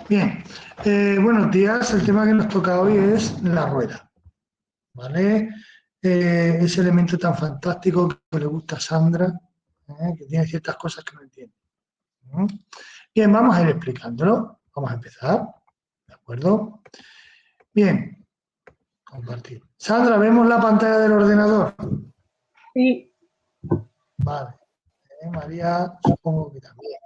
Bien, buenos días. El tema que nos toca hoy es la rueda, ¿vale? Ese elemento tan fantástico que le gusta a Sandra, que tiene ciertas cosas que no entiende. Bien, vamos a ir explicándolo. Vamos a empezar, ¿de acuerdo? Bien, compartir. Sandra, ¿vemos la pantalla del ordenador? Sí. Vale. María, supongo que también.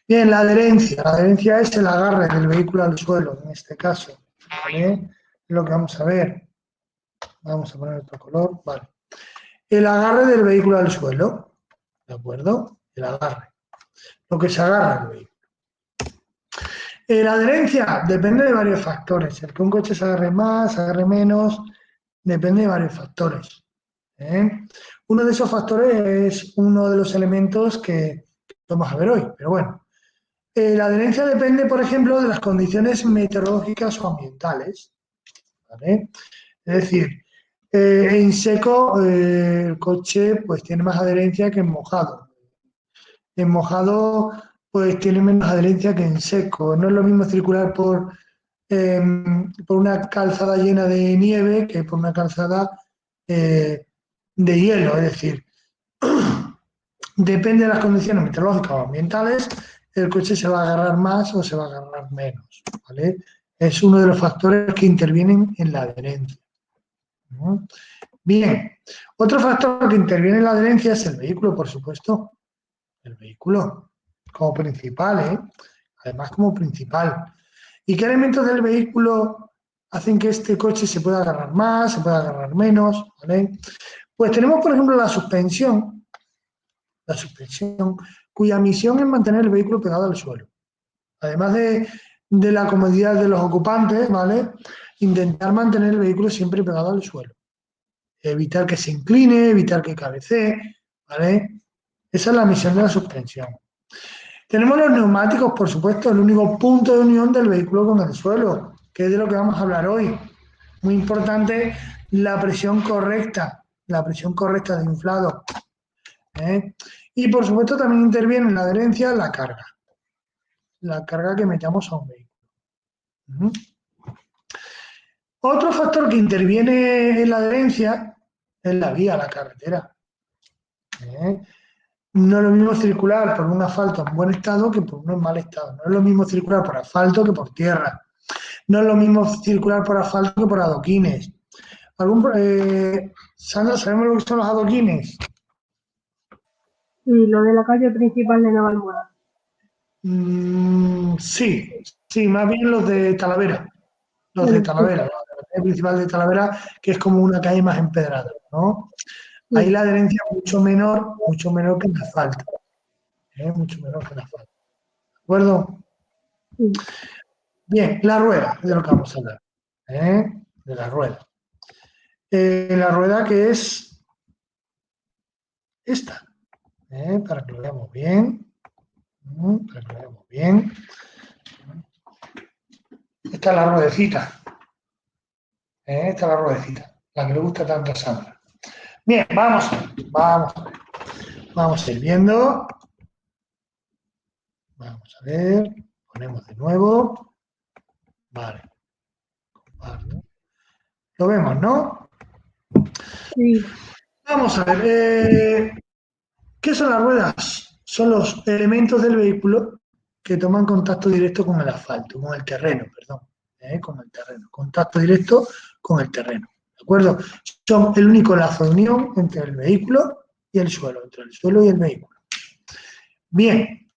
Bien, la adherencia. La adherencia es el agarre del vehículo al suelo, en este caso. ¿Vale? Es lo que vamos a ver. Vamos a poner otro color. Vale. El agarre del vehículo al suelo. ¿De acuerdo? El agarre. Lo que se agarra al vehículo. La adherencia depende de varios factores. El que un coche se agarre más, se agarre menos, depende de varios factores. Uno de esos factores es uno de los elementos que vamos a ver hoy. Pero bueno. La adherencia depende, por ejemplo, de las condiciones meteorológicas o ambientales. ¿Vale? Es decir, en seco el coche pues tiene más adherencia que en mojado. En mojado pues tiene menos adherencia que en seco. No es lo mismo circular por una calzada llena de nieve que por una calzada de hielo. Es decir, depende de las condiciones meteorológicas o ambientales, el coche se va a agarrar más o se va a agarrar menos. ¿Vale? Es uno de los factores que intervienen en la adherencia. ¿No? Bien, otro factor que interviene en la adherencia es el vehículo, por supuesto. El vehículo como principal, ¿eh? Además como principal. ¿Y qué elementos del vehículo hacen que este coche se pueda agarrar más, se pueda agarrar menos? ¿Vale? Pues tenemos, por ejemplo, la suspensión, cuya misión es mantener el vehículo pegado al suelo. Además de la comodidad de los ocupantes, ¿vale? Intentar mantener el vehículo siempre pegado al suelo. Evitar que se incline, evitar que cabecee, ¿vale? Esa es la misión de la suspensión. Tenemos los neumáticos, por supuesto, el único punto de unión del vehículo con el suelo, que es de lo que vamos a hablar hoy. Muy importante la presión correcta de inflado. Y por supuesto también interviene en la adherencia la carga que metamos a un vehículo. Otro factor que interviene en la adherencia es la vía, la carretera. No es lo mismo circular por un asfalto en buen estado que por uno en mal estado. No es lo mismo circular por asfalto que por tierra. No es lo mismo circular por asfalto que por adoquines. Sandra, ¿sabemos lo que son los adoquines? Sí, lo de la calle principal de Navalmoral. Sí, más bien los de Talavera. Los de Talavera, la calle principal de Talavera, que es como una calle más empedrada, ¿no? Ahí la adherencia es mucho menor que en asfalto. Mucho menor que en asfalto. ¿De acuerdo? Sí. Bien, la rueda, de lo que vamos a hablar. De la rueda. La rueda que es esta, para que lo veamos bien. Para que lo veamos bien. Esta es la ruedecita. Esta es la ruedecita, la que le gusta tanto a Sandra. Bien, vamos a ver. Vamos a ir viendo. Vamos a ver. Ponemos de nuevo. Vale. Lo vemos, ¿no? Sí. Vamos a ver. ¿Qué son las ruedas? Son los elementos del vehículo que toman contacto directo con el asfalto, con el terreno, perdón. Con el terreno. Contacto directo con el terreno. ¿De acuerdo? Son el único lazo de unión entre el vehículo y el suelo, entre el suelo y el vehículo. Bien.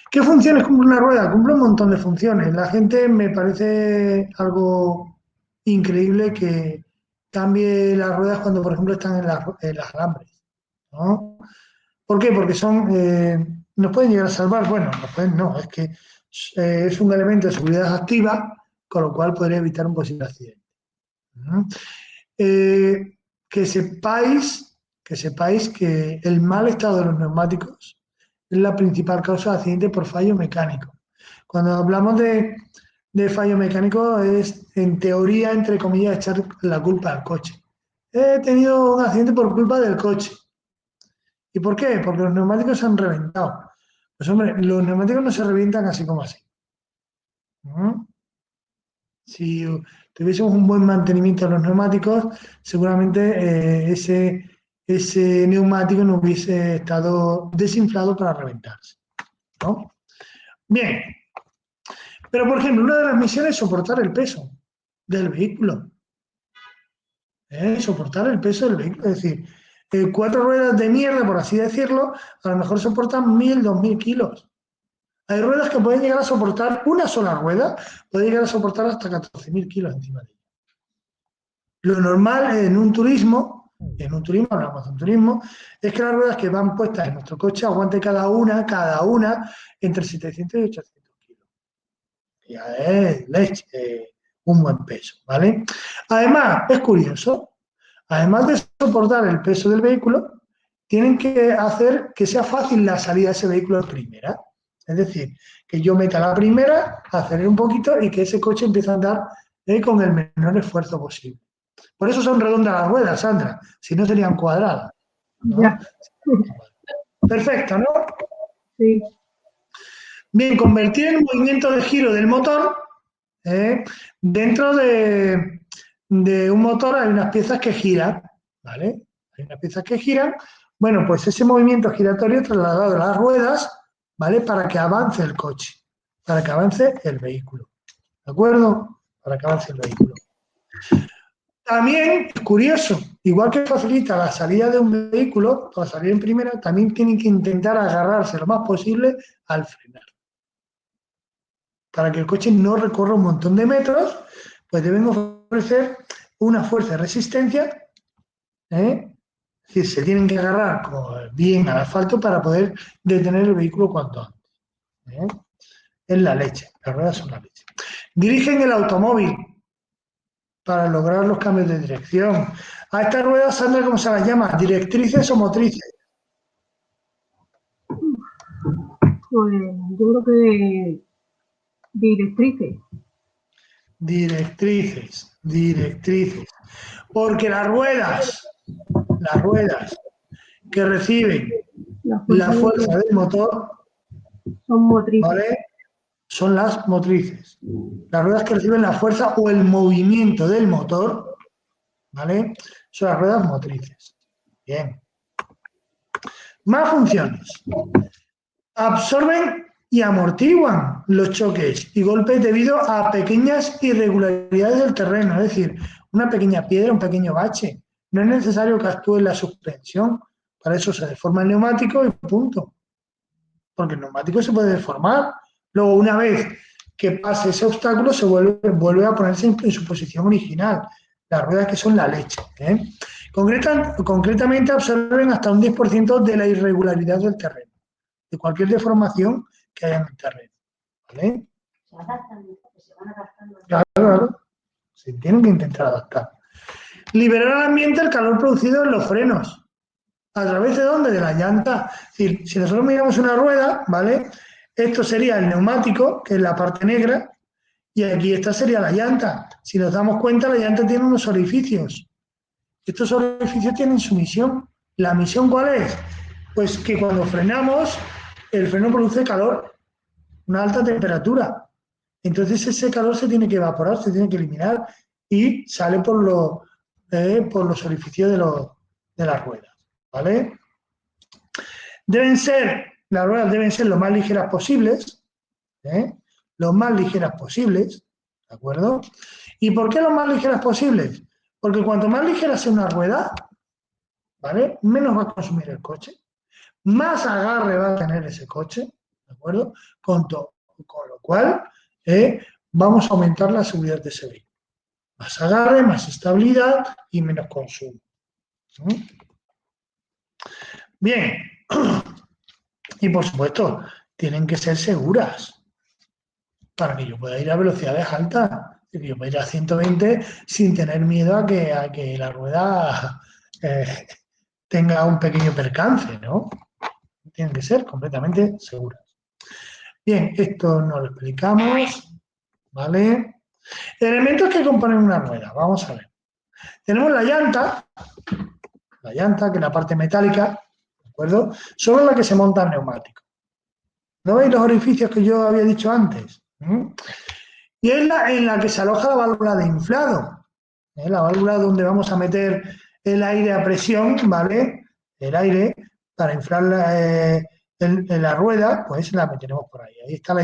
¿Qué funciones cumple una rueda? Cumple un montón de funciones. La gente me parece algo increíble que cambie las ruedas cuando, por ejemplo, están en las alambres, ¿no? ¿Por qué? Porque nos pueden llegar a salvar. Bueno, no, es que es un elemento de seguridad activa, con lo cual podría evitar un posible accidente. ¿No? Que sepáis que el mal estado de los neumáticos es la principal causa de accidente por fallo mecánico. Cuando hablamos de fallo mecánico es, en teoría, entre comillas, echar la culpa al coche. He tenido un accidente por culpa del coche. ¿Y por qué? Porque los neumáticos se han reventado. Pues hombre, los neumáticos no se revientan así como así. ¿Mm? Si tuviésemos un buen mantenimiento de los neumáticos, seguramente ese neumático no hubiese estado desinflado para reventarse, ¿no? Bien, pero por ejemplo, una de las misiones es soportar el peso del vehículo. Soportar el peso del vehículo. Es decir, cuatro ruedas de mierda, por así decirlo, a lo mejor soportan 1000, 2000 kilos. Hay ruedas que pueden llegar a soportar, una sola rueda puede llegar a soportar hasta 14.000 kilos encima de ella. Lo normal en un turismo, hablamos de un turismo, es que las ruedas que van puestas en nuestro coche aguante cada una, entre 700 y 800 kilos. Ya es leche, un buen peso, ¿vale? Además, es curioso, además de soportar el peso del vehículo, tienen que hacer que sea fácil la salida de ese vehículo en primera. Es decir, que yo meta la primera, acelere un poquito y que ese coche empiece a andar con el menor esfuerzo posible. Por eso son redondas las ruedas, Sandra, si no serían cuadradas, ¿no? Ya. Perfecto, ¿no? Sí. Bien, convertir el movimiento de giro del motor, ¿eh? Dentro de un motor hay unas piezas que giran, ¿vale? Hay unas piezas que giran. Bueno, pues ese movimiento giratorio trasladado a las ruedas, ¿vale? Para que avance el coche, para que avance el vehículo, ¿de acuerdo? Para que avance el vehículo. También, es curioso, igual que facilita la salida de un vehículo, para salir en primera, también tienen que intentar agarrarse lo más posible al frenar. Para que el coche no recorra un montón de metros, pues deben ofrecer una fuerza de resistencia, ¿eh? Es decir, se tienen que agarrar bien al asfalto para poder detener el vehículo cuanto antes, ¿eh? Es la leche, las ruedas son la leche. Dirigen el automóvil para lograr los cambios de dirección. A estas ruedas, Sandra, ¿cómo se las llama? ¿Directrices o motrices? Pues yo creo que directrices. Directrices. Porque las ruedas que reciben Las la fuerzas fuerza del motor, son motrices. ¿vale? Son las motrices. Las ruedas que reciben la fuerza o el movimiento del motor, ¿vale? Son las ruedas motrices. Bien. Más funciones. Absorben y amortiguan los choques y golpes debido a pequeñas irregularidades del terreno, es decir, una pequeña piedra, un pequeño bache. No es necesario que actúe la suspensión, para eso se deforma el neumático y punto. Porque el neumático se puede deformar. Luego, una vez que pase ese obstáculo, vuelve a ponerse en su posición original. Las ruedas que son la leche, ¿eh? Concretamente absorben hasta un 10% de la irregularidad del terreno, de cualquier deformación que haya en el terreno, ¿vale? Claro, claro. Se tienen que intentar adaptar. Liberar al ambiente el calor producido en los frenos. ¿A través de dónde? De la llanta. Es decir, si nosotros miramos una rueda, ¿vale? Esto sería el neumático, que es la parte negra, y aquí esta sería la llanta. Si nos damos cuenta, la llanta tiene unos orificios. Estos orificios tienen su misión. ¿La misión cuál es? Pues que cuando frenamos, el freno produce calor, una alta temperatura. Entonces ese calor se tiene que evaporar, se tiene que eliminar y sale por los orificios de las ruedas, ¿vale? Las ruedas deben ser lo más ligeras posibles, ¿eh? Lo más ligeras posibles, ¿de acuerdo? ¿Y por qué lo más ligeras posibles? Porque cuanto más ligera sea una rueda, ¿vale? Menos va a consumir el coche, más agarre va a tener ese coche, ¿de acuerdo? Con lo cual, vamos a aumentar la seguridad de ese vehículo. Más agarre, más estabilidad y menos consumo. ¿Sí? Bien. Y por supuesto, tienen que ser seguras para que yo pueda ir a velocidades altas. Que yo pueda ir a 120 sin tener miedo a que la rueda tenga un pequeño percance, ¿no? Tienen que ser completamente seguras. Bien, esto nos lo explicamos, ¿vale? Elementos que componen una rueda, vamos a ver. Tenemos la llanta, que es la parte metálica, ¿de acuerdo? Sobre la que se monta el neumático. ¿No veis los orificios que yo había dicho antes? y es en la que se aloja la válvula de inflado. La válvula donde vamos a meter el aire a presión, ¿vale? El aire para inflar en la rueda, pues la meteremos por ahí. Ahí está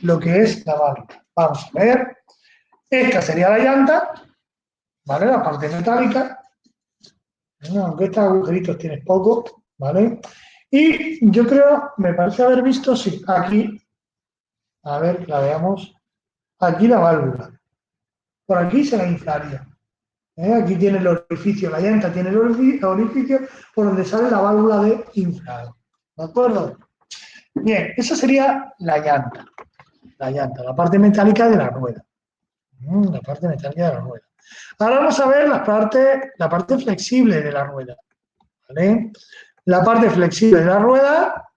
lo que es la válvula. Vamos a ver. Esta sería la llanta, ¿vale? La parte metálica. Aunque estos agujeritos tienes poco, ¿vale? Y yo creo, me parece haber visto, sí, aquí, a ver, la veamos, aquí la válvula. Por aquí se la inflaría. Aquí tiene el orificio, la llanta tiene el orificio por donde sale la válvula de inflado. ¿De acuerdo? Bien, esa sería la parte metálica de la rueda. La parte metálica de la rueda. Ahora vamos a ver la parte flexible de la rueda. ¿Vale? La parte flexible de la rueda,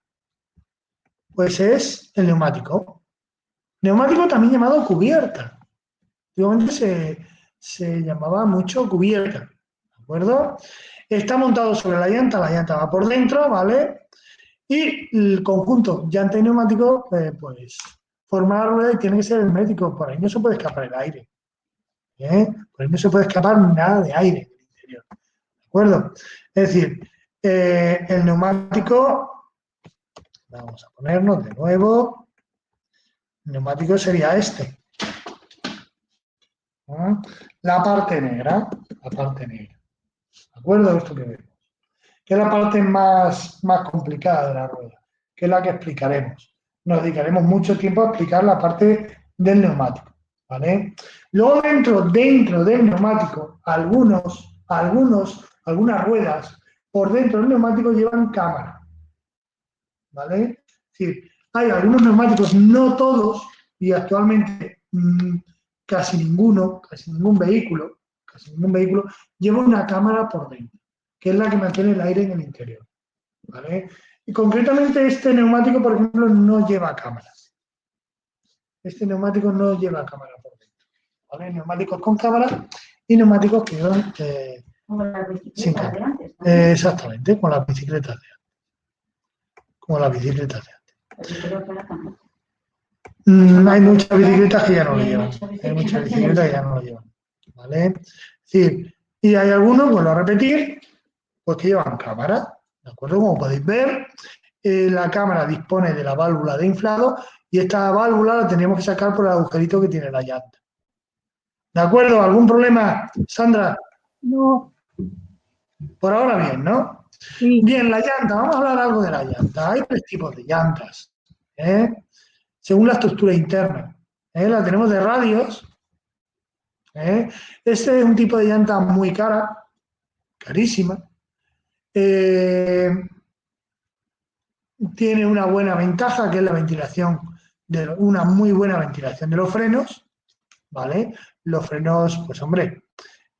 pues es el neumático. Neumático también llamado cubierta. Antiguamente se llamaba mucho cubierta, ¿de acuerdo? Está montado sobre la llanta va por dentro, ¿vale? Y el conjunto llanta y neumático, pues, forma la rueda y tiene que ser hermético. Por ahí no se puede escapar el aire. Por ahí no se puede escapar nada de aire del interior. ¿De acuerdo? Es decir, el neumático, vamos a ponernos de nuevo, el neumático sería este. La parte negra, ¿de acuerdo? Esto que vemos. Que es la parte más complicada de la rueda, que es la que explicaremos. Nos dedicaremos mucho tiempo a explicar la parte del neumático, ¿vale? Luego dentro del neumático, algunas ruedas por dentro del neumático llevan cámara, ¿vale? Es decir, hay algunos neumáticos, no todos, y actualmente casi ningún vehículo lleva una cámara por dentro, que es la que mantiene el aire en el interior, ¿vale? Y concretamente este neumático, por ejemplo, no lleva cámara. Este neumático no lleva cámara por dentro, ¿vale? Neumáticos con cámara y neumáticos que llevan Como las sin bicicletas de cámara. antes, ¿no? Exactamente, con las bicicletas de antes. Como las bicicletas de antes. Pero yo creo que ahora también. Hay muchas bicicletas que ya no lo llevan. Hay muchas bicicletas que ya no lo llevan. ¿Vale? Es decir, y hay algunos, vuelvo a repetir, pues que llevan cámara. ¿De acuerdo? Como podéis ver, la cámara dispone de la válvula de inflado y esta válvula la tenemos que sacar por el agujerito que tiene la llanta. ¿De acuerdo? ¿Algún problema, Sandra? No, Por ahora bien, ¿no? sí. Bien, la llanta. Vamos a hablar algo de la llanta. Hay tres tipos de llantas, según la estructura interna. La tenemos de radios. Este es un tipo de llanta muy cara, carísima. Tiene una buena ventaja, que es la ventilación, una muy buena ventilación de los frenos, ¿vale? Los frenos, pues hombre,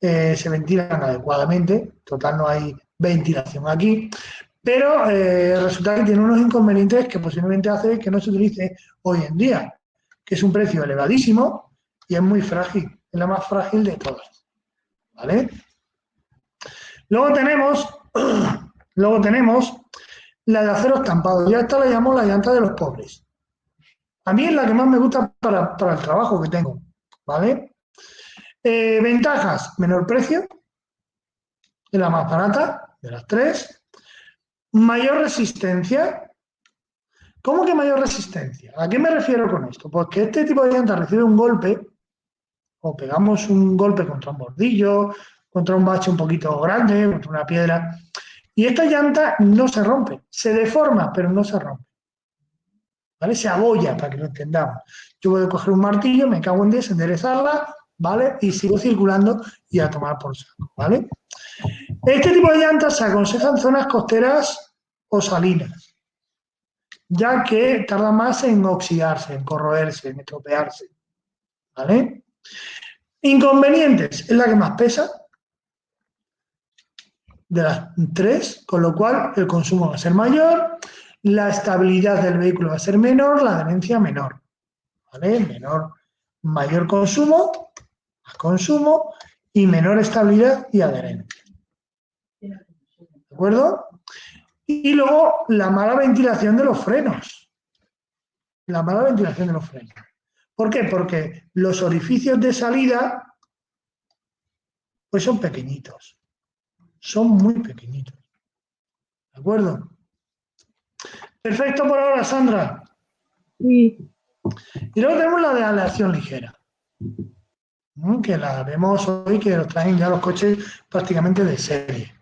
se ventilan adecuadamente, total no hay ventilación aquí, pero resulta que tiene unos inconvenientes que posiblemente hace que no se utilice hoy en día, que es un precio elevadísimo y es muy frágil, es la más frágil de todas, ¿vale? Luego tenemos la de acero estampado, ya esta la llamo la llanta de los pobres. A mí es la que más me gusta para el trabajo que tengo, ¿vale? Ventajas, menor precio, es la más barata de las tres. Mayor resistencia. ¿Cómo que mayor resistencia? ¿A qué me refiero con esto? Pues que este tipo de llanta recibe un golpe, o pegamos un golpe contra un bordillo, contra un bache un poquito grande, contra una piedra, y esta llanta no se rompe, se deforma, pero no se rompe. ¿Vale? Se abolla, para que lo entendamos. Yo voy a coger un martillo, me cago en 10, enderezarla, ¿vale? Y sigo circulando y a tomar por saco, ¿vale? Este tipo de llantas se aconseja en zonas costeras o salinas, ya que tarda más en oxidarse, en corroerse, en estropearse, ¿vale? Inconvenientes, es la que más pesa de las tres, con lo cual el consumo va a ser mayor, la estabilidad del vehículo va a ser menor, la adherencia menor, ¿vale? Mayor consumo, más consumo y menor estabilidad y adherencia. ¿De acuerdo? Y luego la mala ventilación de los frenos. La mala ventilación de los frenos. ¿Por qué? Porque los orificios de salida pues son pequeñitos, son muy pequeñitos. ¿De acuerdo? Perfecto por ahora, Sandra. Sí, Y luego tenemos la de aleación ligera, que la vemos hoy, que los traen ya los coches prácticamente de serie.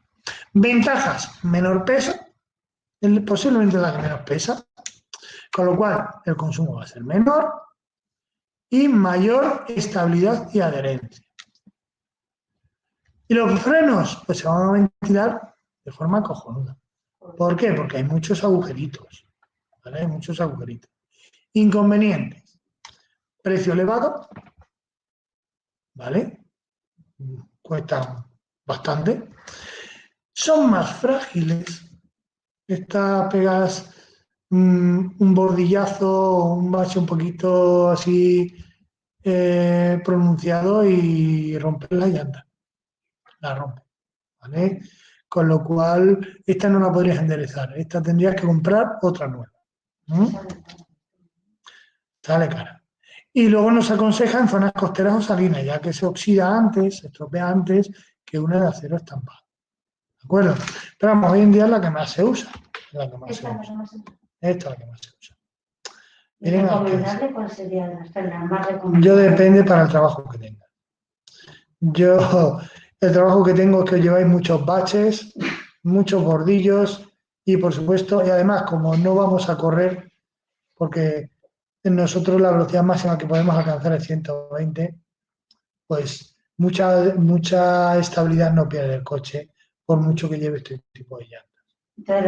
Ventajas, menor peso, posiblemente la que menos pesa, con lo cual el consumo va a ser menor y mayor estabilidad y adherencia. Y los frenos, pues se van a ventilar de forma cojonuda. ¿Por qué? Porque hay muchos agujeritos, ¿vale? Hay muchos agujeritos. Inconvenientes, precio elevado, ¿vale? Cuestan bastante. Son más frágiles. Estas pegas un bordillazo, un bache un poquito así pronunciado y romper la llanta. La rompe, ¿vale? Con lo cual, esta no la podrías enderezar. Esta tendrías que comprar otra nueva. ¿Mm? Sale cara. Y luego nos aconseja en zonas costeras o salinas, ya que se oxida antes, se estropea antes que una de acero estampado. ¿De acuerdo? Pero vamos, hoy en día es la que más se usa. La que más se usa. Esta es la que más se usa. Miren, ¿Recomendable cuál sería la más recomendable? yo depende para el trabajo que tenga. Yo, el trabajo que tengo es que lleváis muchos baches, muchos bordillos y por supuesto, y además como no vamos a correr, porque nosotros la velocidad máxima que podemos alcanzar es 120, pues mucha estabilidad no pierde el coche, por mucho que lleve este tipo de llantas. Entonces,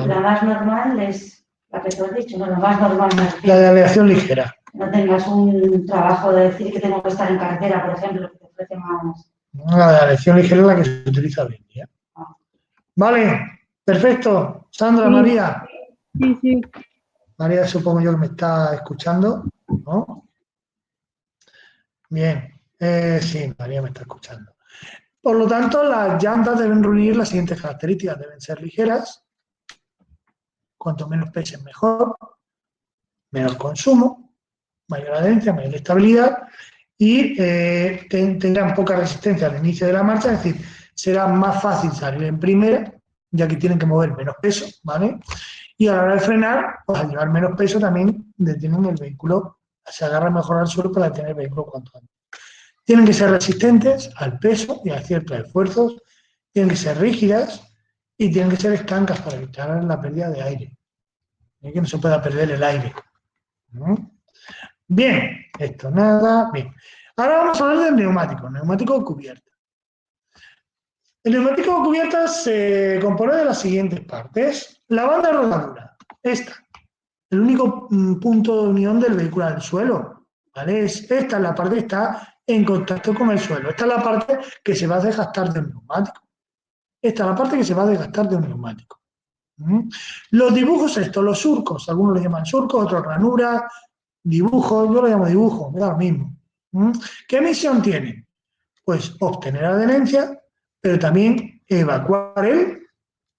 la más normal es la que tú has dicho, ¿no? La más normal. La de aleación ligera. No tengas un trabajo de decir que tengo que estar en carretera, por ejemplo, que te ofrece más. La de aleación ligera es la que se utiliza hoy en día. Vale, perfecto. Sandra, sí, María. sí. María, supongo yo que me está escuchando, ¿no? Bien, sí, María me está escuchando. Por lo tanto, las llantas deben reunir las siguientes características. Deben ser ligeras, cuanto menos pesen mejor, menor consumo, mayor adherencia, mayor estabilidad y tendrán poca resistencia al inicio de la marcha, es decir, será más fácil salir en primera, ya que tienen que mover menos peso, ¿vale? Y a la hora de frenar, pues al llevar menos peso también detienen el vehículo, se agarra mejor al suelo para detener el vehículo cuanto antes. Tienen que ser resistentes al peso y a ciertos esfuerzos, tienen que ser rígidas y tienen que ser estancas para evitar la pérdida de aire. Que no se pueda perder el aire. ¿No? Bien, esto nada, bien. Ahora vamos a hablar del neumático cubierta. El neumático cubierta se compone de las siguientes partes. La banda de rodadura, esta, el único punto de unión del vehículo al suelo, ¿vale? Esta es la parte que está en contacto con el suelo. Esta es la parte que se va a desgastar de un neumático. Esta es la parte que se va a desgastar de un neumático. Los dibujos estos, los surcos, algunos lo llaman surcos, otros ranuras, dibujos, yo lo llamo dibujo, me da lo mismo. ¿Qué misión tienen? Pues obtener adherencia, pero también evacuar el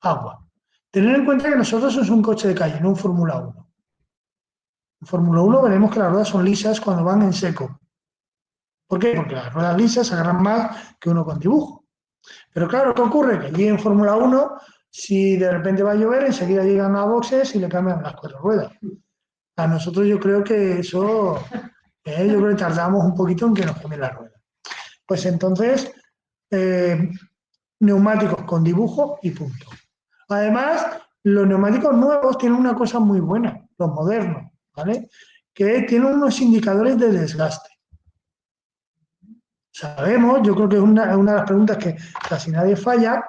agua. Tener en cuenta que nosotros somos un coche de calle, no un Fórmula 1. En Fórmula 1 veremos que las ruedas son lisas cuando van en seco. ¿Por qué? Porque las ruedas lisas se agarran más que uno con dibujo. Pero claro, ¿qué ocurre? Que allí en Fórmula 1, si de repente va a llover, enseguida llegan a boxes y le cambian las 4 ruedas. A nosotros yo creo que eso, yo creo que tardamos un poquito en que nos cambien las ruedas. Pues entonces, neumáticos con dibujo y punto. Además, los neumáticos nuevos tienen una cosa muy buena, los modernos, ¿vale? Que tienen unos indicadores de desgaste. Sabemos, yo creo que es una de las preguntas que casi nadie falla,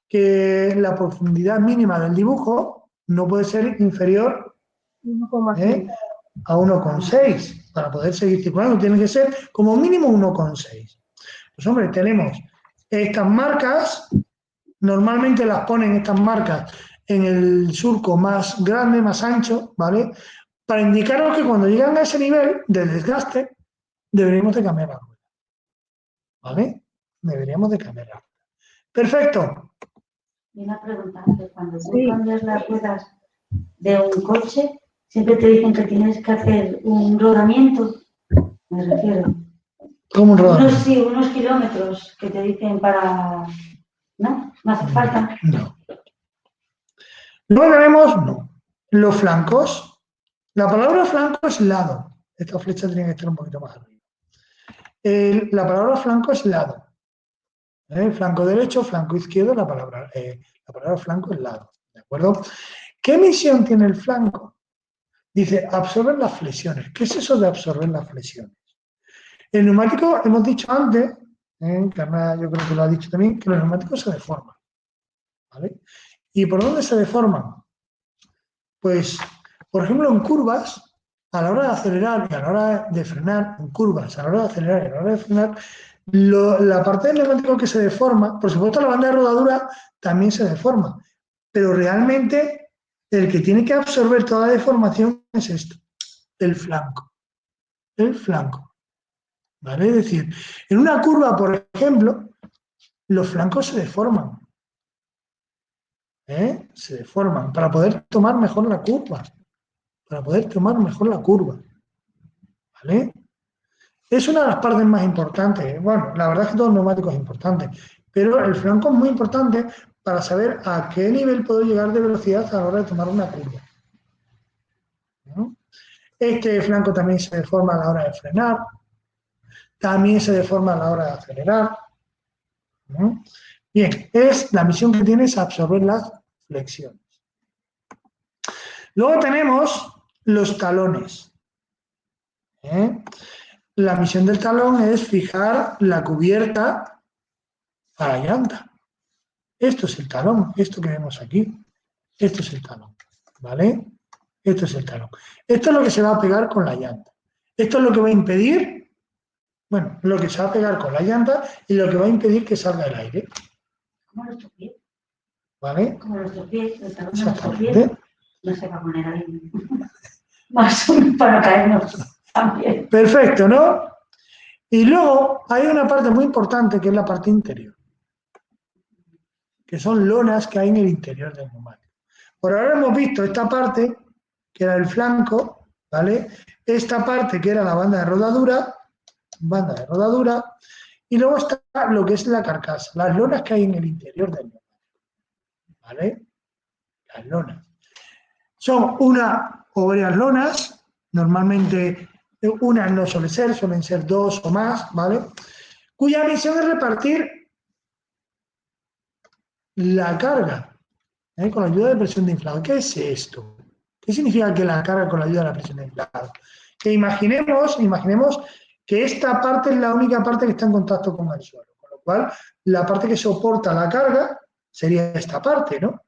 que la profundidad mínima del dibujo no puede ser inferior 1,6. a 1,6 para poder seguir circulando, tiene que ser como mínimo 1,6. Pues hombre, tenemos estas marcas, normalmente las ponen estas marcas en el surco más grande, más ancho, ¿vale? Para indicarnos que cuando llegan a ese nivel de desgaste, deberíamos de cambiar la rueda, ¿vale? Deberíamos de cambiar la rueda. Perfecto. Y una pregunta, cuando tú cambias las ruedas de un coche, siempre te dicen que tienes que hacer un rodamiento. me refiero. Como un rodamiento. Sí, unos kilómetros que te dicen para... ¿No? No hace falta. No. Luego tenemos, no, los flancos. La palabra flanco es lado. Esta flecha tiene que estar un poquito más arriba. La palabra flanco es lado. Flanco derecho, flanco izquierdo, la palabra flanco es lado. ¿De acuerdo? ¿Qué misión tiene el flanco? Dice, absorber las flexiones. ¿Qué es eso de absorber las flexiones? El neumático, hemos dicho antes, Carmen, yo creo que lo ha dicho también, que los neumáticos se deforman. ¿Vale? ¿Y por dónde se deforman? Pues, por ejemplo, en curvas, a la hora de acelerar y a la hora de frenar, en curvas, a la hora de acelerar y a la hora de frenar, la parte del neumático que se deforma, por supuesto la banda de rodadura también se deforma, pero realmente el que tiene que absorber toda la deformación es esto, el flanco. El flanco. ¿Vale? Es decir, en una curva, por ejemplo, los flancos se deforman. Se deforman para poder tomar mejor la curva. Para poder tomar mejor la curva. ¿Vale? Es una de las partes más importantes. Bueno, la verdad es que todo el neumático es importante, pero el flanco es muy importante para saber a qué nivel puedo llegar de velocidad a la hora de tomar una curva. ¿No? Este flanco también se deforma a la hora de frenar, también se deforma a la hora de acelerar. ¿No? Bien, la misión que tiene es absorber las flexiones. Luego tenemos los talones. La misión del talón es fijar la cubierta a la llanta. Esto es el talón, esto que vemos aquí. Esto es el talón, ¿vale? Esto es el talón. Esto es lo que se va a pegar con la llanta. Esto es lo que va a impedir, bueno, lo que se va a pegar con la llanta y lo que va a impedir que salga el aire. Como nuestros pies. ¿Vale? Como nuestros pies, el talón de nuestros Exactamente. pies. No sé para poner ahí. Más o menos para no caernos también. Perfecto, ¿no? Y luego hay una parte muy importante que es la parte interior, que son lonas que hay en el interior del neumático. Por ahora hemos visto esta parte, que era el flanco, ¿vale? Esta parte que era la banda de rodadura, y luego está lo que es la carcasa, las lonas que hay en el interior del neumático, ¿vale? Las lonas. Son una o varias lonas, normalmente unas no suelen ser dos o más, ¿vale? Cuya misión es repartir la carga con la ayuda de presión de inflado. ¿Qué es esto? ¿Qué significa que la carga con la ayuda de la presión de inflado? Que imaginemos que esta parte es la única parte que está en contacto con el suelo, con lo cual la parte que soporta la carga sería esta parte, ¿no?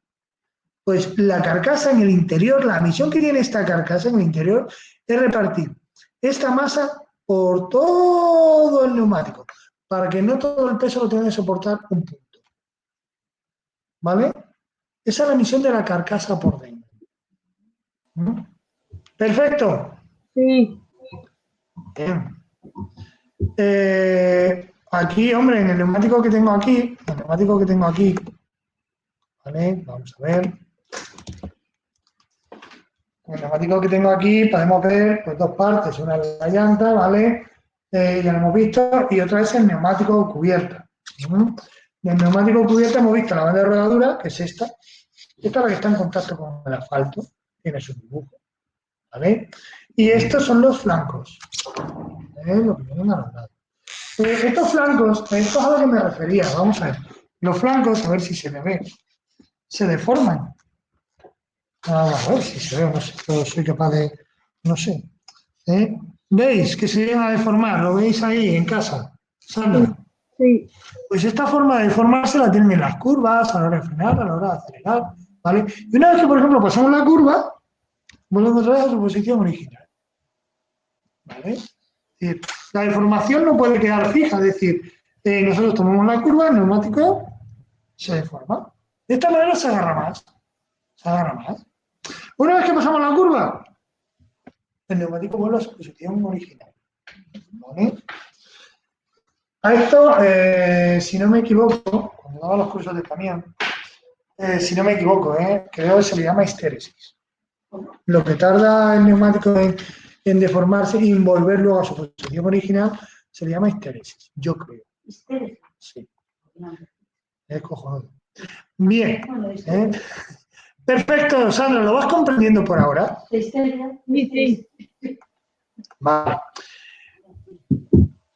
Pues la carcasa en el interior, la misión que tiene esta carcasa en el interior es repartir esta masa por todo el neumático, para que no todo el peso lo tenga que soportar un punto. ¿Vale? Esa es la misión de la carcasa por dentro. ¿Mm? Perfecto. Sí. Bien. Aquí, hombre, en el neumático que tengo aquí, ¿vale? Vamos a ver. En el neumático que tengo aquí podemos ver pues, dos partes, una es la llanta, ¿vale? Ya lo hemos visto, y otra es el neumático cubierta. En el neumático cubierta hemos visto la banda de rodadura, que es esta. Esta es la que está en contacto con el asfalto, tiene su dibujo, ¿vale? Y estos son los flancos, lo que vienen a los lados. Estos flancos, esto es a lo que me refería, vamos a ver. Los flancos, a ver si se me ve, se deforman. A ver si se ve, no sé, pero soy capaz de, no sé. ¿Veis que se llegan a deformar? ¿Lo veis ahí en casa, Sandra? Sí. Pues esta forma de deformarse la tienen en las curvas, a la hora de frenar, a la hora de acelerar, ¿vale? Y una vez que, por ejemplo, pasamos la curva, volvemos otra vez a su posición original, ¿vale? Es decir, la deformación no puede quedar fija, es decir, nosotros tomamos la curva, el neumático se deforma. De esta manera se agarra más, Una vez que pasamos la curva, el neumático vuelve a su posición original, ¿vale? A esto, si no me equivoco, cuando daba los cursos de camión, si no me equivoco, creo que se le llama histéresis. Lo que tarda el neumático en deformarse y volver luego a su posición original, se le llama histeresis, yo creo. ¿Histeresis? Sí. Es cojonudo. Bien. Bueno, Perfecto, Sandra, ¿lo vas comprendiendo por ahora? histeria. Sí, sí. Vale.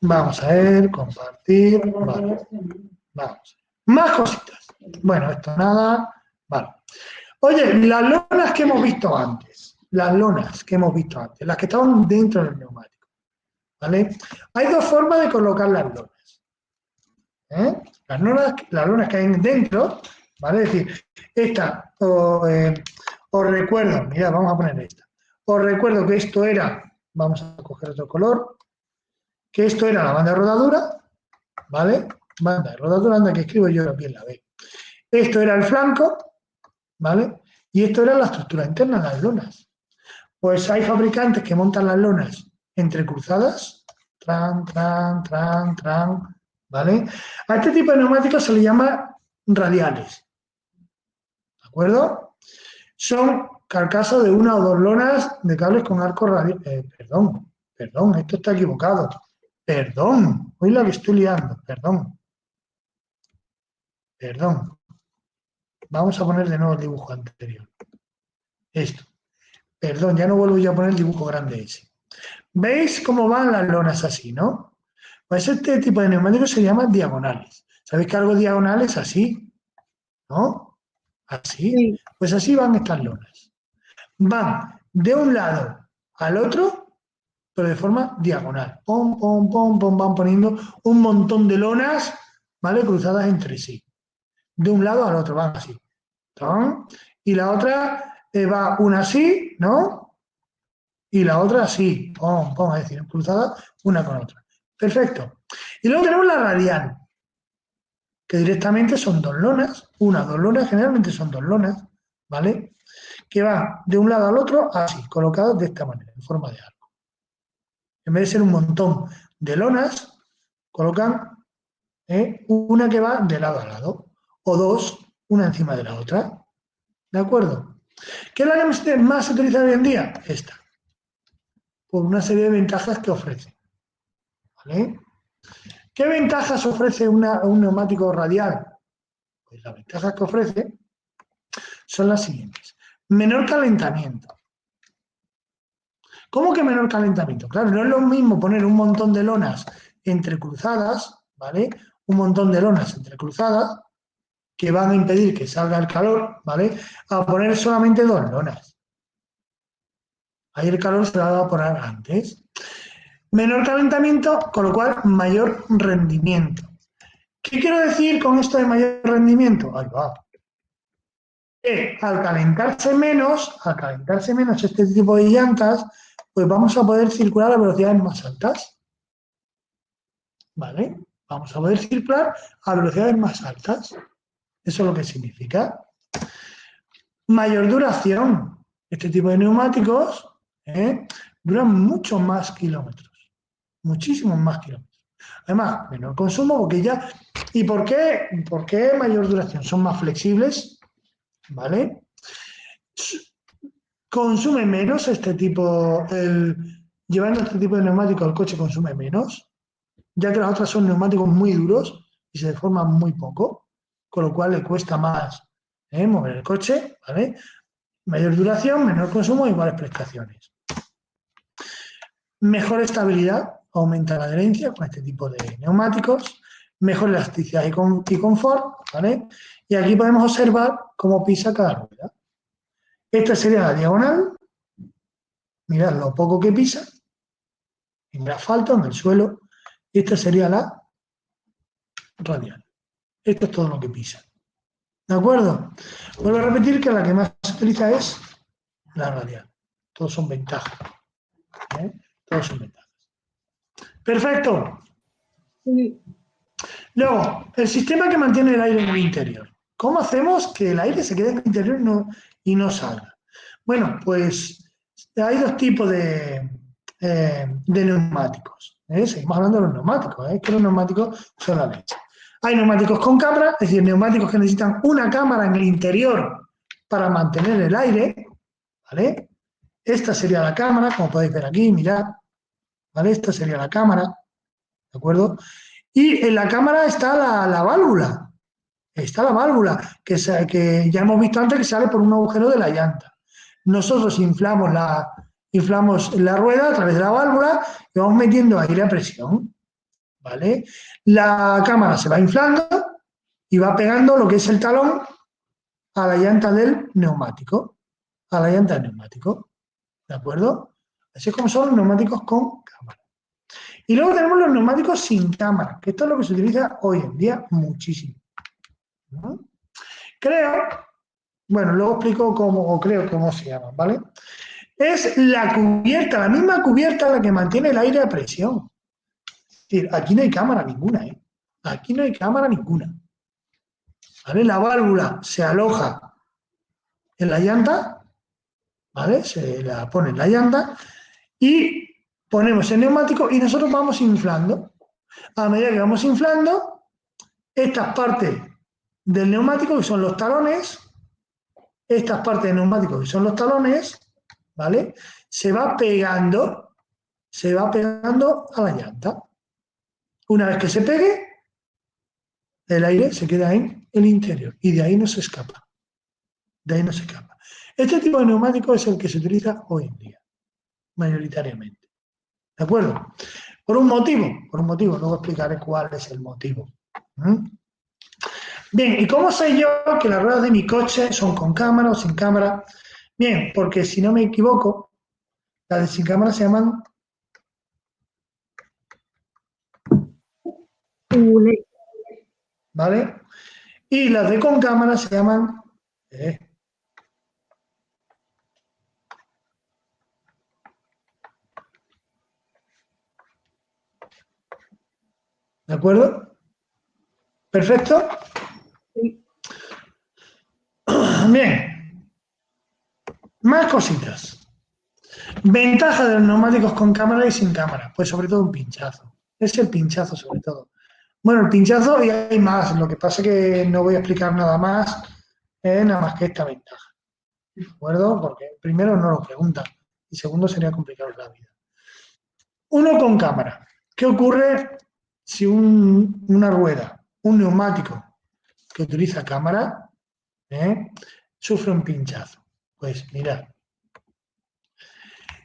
Vamos a ver, compartir. Vale. Vamos. Más cositas. Bueno, esto nada. Vale. Oye, las lonas que hemos visto antes. Las lonas que hemos visto antes. Las que estaban dentro del neumático. ¿Vale? Hay dos formas de colocar las lonas. Las lonas que hay dentro, ¿vale? Es decir, esta, os recuerdo, mirad, vamos a poner esta. Os recuerdo que esto era, vamos a coger otro color, que esto era la banda de rodadura, ¿vale? Banda de rodadura, anda que escribo yo aquí en la B. Esto era el flanco, ¿vale? Y esto era la estructura interna, las lonas. Pues hay fabricantes que montan las lonas entrecruzadas, ¿vale? A este tipo de neumáticos se le llama radiales, ¿de acuerdo? Son carcasas de una o dos lonas de cables con arcos radiales. Perdón, esto está equivocado. Perdón, hoy la que estoy liando, perdón. Vamos a poner de nuevo el dibujo anterior. Esto. Perdón, ya no vuelvo yo a poner el dibujo grande ese. ¿Veis cómo van las lonas así, no? Pues este tipo de neumáticos se llaman diagonales. ¿Sabéis que algo diagonal es así? ¿No? Así. Sí. Pues así van estas lonas. Van de un lado al otro, pero de forma diagonal. Pom, pom, pom, pom, van poniendo un montón de lonas, ¿vale? Cruzadas entre sí. De un lado al otro, van así. ¿No? Y la otra va una así, ¿no? Y la otra así, pom, pom, es decir, cruzada una con otra. Perfecto. Y luego tenemos la radial, que directamente son dos lonas, dos lonas, generalmente son dos lonas, ¿vale? Que van de un lado al otro así, colocadas de esta manera, en forma de arco. En vez de ser un montón de lonas, colocan una que va de lado a lado, o dos, una encima de la otra. ¿De acuerdo? ¿Qué es la que más se utiliza hoy en día? Esta. Por una serie de ventajas que ofrece. ¿Vale? ¿Qué ventajas ofrece un neumático radial? Pues las ventajas que ofrece son las siguientes. Menor calentamiento. ¿Cómo que menor calentamiento? Claro, no es lo mismo poner un montón de lonas entrecruzadas, ¿vale? Un montón de lonas entrecruzadas que van a impedir que salga el calor, ¿vale? A poner solamente dos lonas. Ahí el calor se va a evaporar antes. Menor calentamiento, con lo cual mayor rendimiento. ¿Qué quiero decir con esto de mayor rendimiento? Ahí va. Al calentarse menos este tipo de llantas, pues vamos a poder circular a velocidades más altas. ¿Vale? Vamos a poder circular a velocidades más altas. Eso es lo que significa. Mayor duración. Este tipo de neumáticos duran muchos más kilómetros. Muchísimos más kilómetros. Además, menor consumo porque ya... ¿Y por qué mayor duración? Son más flexibles, ¿vale? Consume menos llevando este tipo de neumáticos el coche consume menos, ya que las otras son neumáticos muy duros y se deforman muy poco, con lo cual le cuesta más mover el coche, ¿vale? Mayor duración, menor consumo, iguales prestaciones. Mejor estabilidad, aumenta la adherencia con este tipo de neumáticos, mejor elasticidad y confort, ¿vale? Y aquí podemos observar cómo pisa cada rueda. Esta sería la diagonal, mirad lo poco que pisa, en el asfalto, en el suelo, y esta sería la radial. Esto es todo lo que pisa. ¿De acuerdo? Vuelvo a repetir que la que más se utiliza es la radial. Todos son ventajas. Todos son ventajas. Perfecto. Sí. Luego, el sistema que mantiene el aire en el interior. ¿Cómo hacemos que el aire se quede en el interior y no salga? Bueno, pues hay dos tipos de neumáticos. Seguimos hablando de los neumáticos, que los neumáticos son la leche. Hay neumáticos con cámara, es decir, neumáticos que necesitan una cámara en el interior para mantener el aire, ¿vale? Esta sería la cámara, como podéis ver aquí, mirad, ¿vale? Esta sería la cámara, ¿de acuerdo? Y en la cámara está la válvula. Está la válvula, que ya hemos visto antes que sale por un agujero de la llanta. Nosotros inflamos la rueda a través de la válvula y vamos metiendo aire a presión, ¿vale? La cámara se va inflando y va pegando lo que es el talón a la llanta del neumático, a la llanta del neumático, ¿de acuerdo? Así es como son los neumáticos con cámara. Y luego tenemos los neumáticos sin cámara, que esto es lo que se utiliza hoy en día muchísimo, ¿no? Creo, bueno, luego explico cómo se llaman, ¿vale? Es la cubierta, la misma cubierta la que mantiene el aire a presión. Es decir, aquí no hay cámara ninguna, ¿eh? Aquí no hay cámara ninguna. ¿Vale? La válvula se aloja en la llanta, ¿vale? Se la pone en la llanta y ponemos el neumático y nosotros vamos inflando. A medida que vamos inflando, estas partes del neumático, que son los talones, estas partes del neumático, que son los talones, ¿vale? Se va pegando a la llanta. Una vez que se pegue, el aire se queda en el interior y de ahí no se escapa. De ahí no se escapa. Este tipo de neumático es el que se utiliza hoy en día, mayoritariamente. ¿De acuerdo? Por un motivo, luego explicaré cuál es el motivo. Bien, ¿y cómo sé yo que las ruedas de mi coche son con cámara o sin cámara? Bien, porque si no me equivoco, las de sin cámara se llaman ULE. ¿vale? Y las de con cámara se llaman ¿de acuerdo? ¿Perfecto? Sí. Bien, más cositas. Ventaja de los neumáticos con cámara y sin cámara, pues sobre todo un pinchazo. Es el pinchazo sobre todo. Bueno, el pinchazo y hay más, lo que pasa es que no voy a explicar nada más que esta ventaja. ¿De acuerdo? Porque primero no lo preguntan y segundo sería complicado la vida. Uno con cámara. ¿Qué ocurre si una rueda, un neumático que utiliza cámara, sufre un pinchazo? Pues mirad,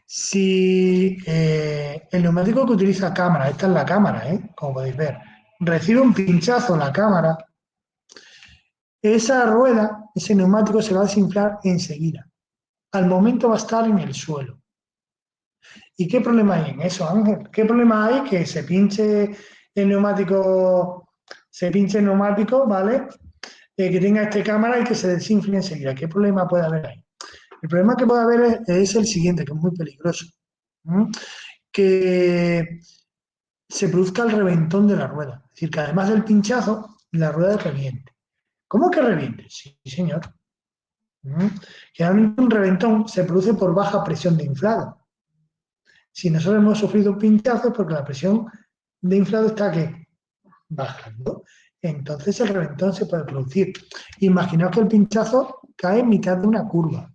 si el neumático que utiliza cámara, esta es la cámara, como podéis ver, recibe un pinchazo en la cámara, esa rueda, ese neumático se va a desinflar enseguida. Al momento va a estar en el suelo. ¿Y qué problema hay en eso, Ángel? ¿Qué problema hay que se pinche el neumático, ¿vale? Que tenga esta cámara y que se desinfle enseguida. ¿Qué problema puede haber ahí? El problema que puede haber es el siguiente, que es muy peligroso. Que se produzca el reventón de la rueda. Es decir, que además del pinchazo, la rueda reviente. ¿Cómo que reviente? Sí, señor. Generalmente un reventón se produce por baja presión de inflado. Si nosotros hemos sufrido un pinchazo es porque la presión de inflado está ¿qué? Bajando. Entonces el reventón se puede producir. Imaginaos que el pinchazo cae en mitad de una curva.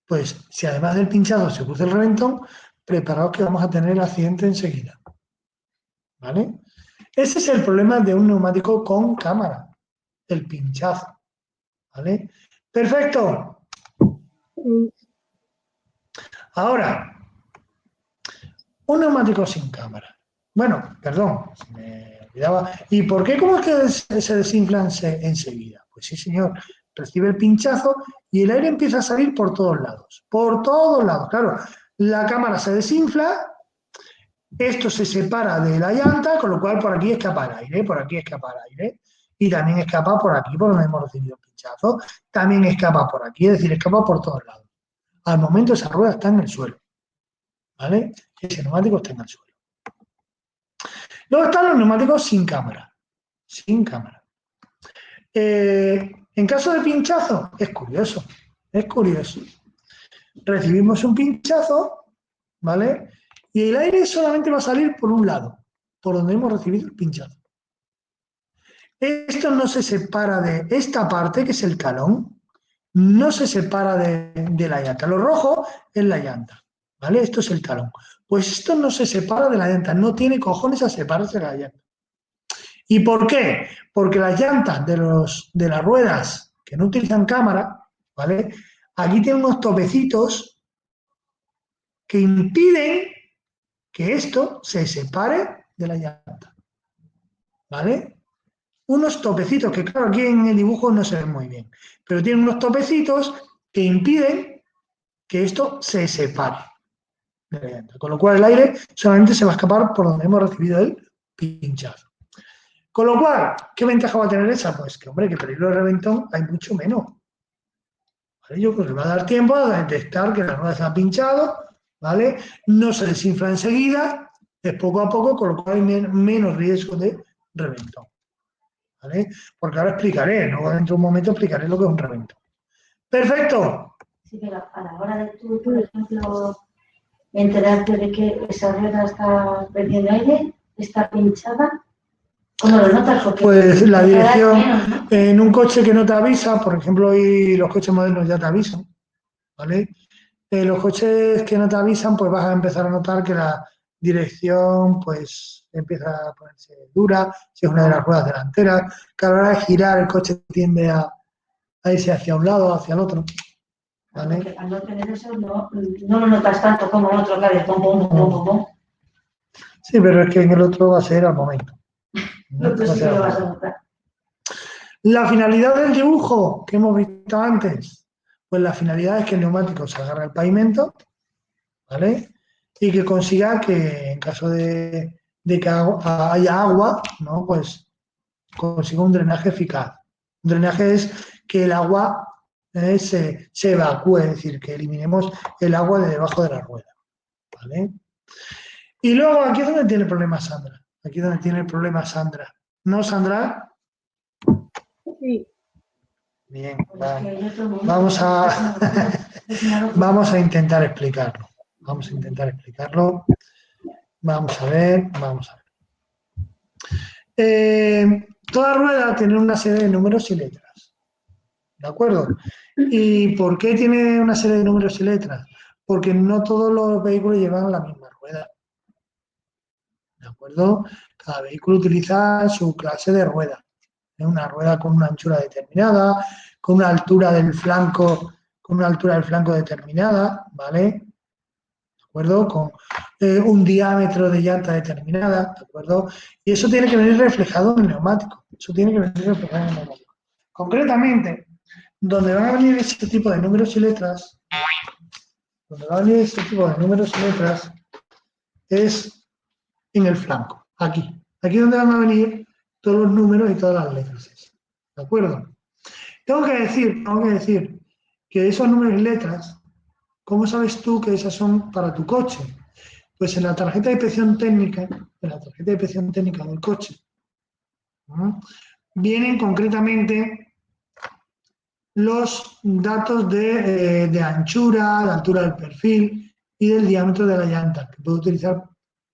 Pues si además del pinchazo se produce el reventón, preparaos que vamos a tener el accidente enseguida. ¿Vale? Ese es el problema de un neumático con cámara, el pinchazo. ¿Vale? Perfecto. Ahora, un neumático sin cámara. Bueno, perdón, me olvidaba. ¿Y por qué? ¿Cómo es que se desinflan enseguida? Pues sí, señor, recibe el pinchazo y el aire empieza a salir por todos lados. Por todos lados, claro. La cámara se desinfla, esto se separa de la llanta, con lo cual por aquí escapa el aire, por aquí escapa el aire. Y también escapa por aquí, por donde hemos recibido el pinchazo. También escapa por aquí, es decir, escapa por todos lados. Al momento esa rueda está en el suelo. ¿Vale? Ese neumático está en el suelo. Luego están los neumáticos sin cámara. Sin cámara. En caso de pinchazo, es curioso. Es curioso. Recibimos un pinchazo, ¿vale? Y el aire solamente va a salir por un lado, por donde hemos recibido el pinchazo. Esto no se separa de esta parte, que es el talón. no se separa de la llanta. Lo rojo es la llanta, ¿vale? Esto es el talón. Pues esto no se separa de la llanta, no tiene cojones a separarse de la llanta. ¿Y por qué? Porque las llantas de las ruedas que no utilizan cámara, ¿vale? Aquí tienen unos topecitos que impiden que esto se separe de la llanta, ¿vale? Unos topecitos que, claro, aquí en el dibujo no se ven muy bien, pero tienen unos topecitos que impiden que esto se separe de la llanta, con lo cual el aire solamente se va a escapar por donde hemos recibido el pinchazo. Con lo cual, ¿qué ventaja va a tener esa? Pues que, hombre, que peligro de reventón hay mucho menos. ¿Vale? Yo creo que va a dar tiempo a detectar que la rueda se ha pinchado, ¿vale? No se desinfla enseguida, es poco a poco, con lo cual hay menos riesgo de reventón, ¿vale? Porque ahora explicaré, luego dentro de un momento explicaré lo que es un reventón. ¡Perfecto! Sí, pero a la hora de tú, por ejemplo, enterarte de que esa rueda está perdiendo aire, está pinchada, ¿cómo lo notas? Porque Pues la cada vez dirección menos, ¿no? en un coche que no te avisa, por ejemplo, hoy los coches modernos ya te avisan, ¿vale? Los coches que no te avisan, pues vas a empezar a notar que la dirección pues empieza a ponerse dura, si es una de las ruedas delanteras, que a la hora de girar el coche tiende a irse hacia un lado o hacia el otro, ¿vale? Porque al no tener eso no lo notas tanto como el otro, claro, pom, pom, pom, pom, pom. Sí, pero es que en el otro va a ser al momento. El otro sí que lo vas a notar. La finalidad del dibujo que hemos visto antes, pues la finalidad es que el neumático se agarre al pavimento, ¿vale? Y que consiga que en caso de que haya agua, ¿no? Pues consiga un drenaje eficaz. Un drenaje es que el agua se evacúe, es decir, que eliminemos el agua de debajo de la rueda, ¿vale? Y luego aquí es donde tiene el problema Sandra. Aquí es donde tiene el problema Sandra. ¿No, Sandra? Sí. Bien, Vamos vamos a intentar explicarlo. Vamos a intentar explicarlo. Vamos a ver, vamos a ver. Toda rueda tiene una serie de números y letras. ¿De acuerdo? ¿Y por qué tiene una serie de números y letras? Porque no todos los vehículos llevan la misma rueda. ¿De acuerdo? Cada vehículo utiliza su clase de rueda. Una rueda con una anchura determinada, con una altura del flanco, determinada, ¿vale? ¿De acuerdo? Con un diámetro de llanta determinada, ¿de acuerdo? Y eso tiene que venir reflejado en el neumático. Eso tiene que venir reflejado en el neumático. Concretamente, donde van a venir ese tipo de números y letras, es en el flanco, aquí. Aquí es donde van a venir todos los números y todas las letras. ¿De acuerdo? Tengo que decir que esos números y letras, ¿cómo sabes tú que esas son para tu coche? Pues en la tarjeta de inspección técnica, del coche, ¿no? Vienen concretamente los datos de anchura, de altura del perfil y del diámetro de la llanta, que puede utilizar,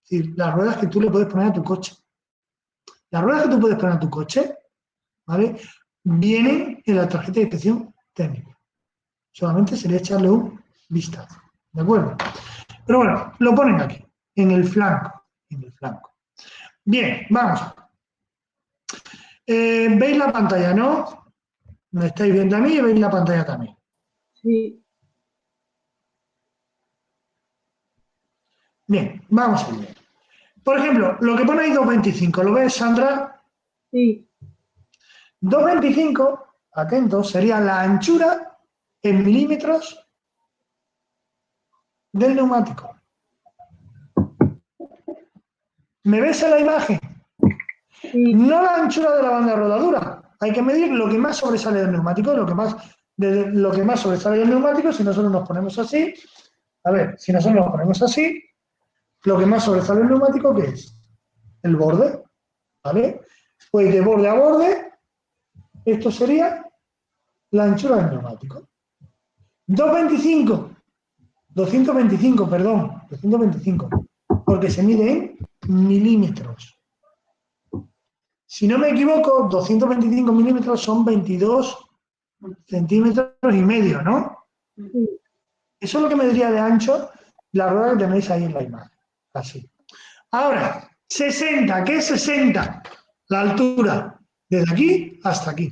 es decir, las ruedas que tú le puedes poner a tu coche. Las ruedas que tú puedes poner a tu coche, ¿vale? Vienen en la tarjeta de inspección técnica. Solamente sería echarle un vistazo. ¿De acuerdo? Pero bueno, lo ponen aquí, en el flanco. Bien, vamos. ¿Veis la pantalla, no? ¿Me estáis viendo a mí y veis la pantalla también? Sí. Bien, vamos a ver. Por ejemplo, lo que pone ahí 225, ¿lo ves, Sandra? Sí. 225, atentos, sería la anchura en milímetros del neumático. ¿Me ves en la imagen? Sí. No la anchura de la banda de rodadura. Hay que medir lo que más sobresale del neumático, lo que más sobresale del neumático. Si nosotros nos ponemos así, lo que más sobresale del neumático, ¿qué es? El borde, ¿vale? Pues de borde a borde, esto sería la anchura del neumático. 225, porque se mide en milímetros. Si no me equivoco, 225 milímetros son 22 centímetros y medio, ¿no? sí, Eso es lo que me diría de ancho la rueda que tenéis ahí en la imagen. Así. Ahora, 60, ¿qué es 60? La altura, desde aquí hasta aquí.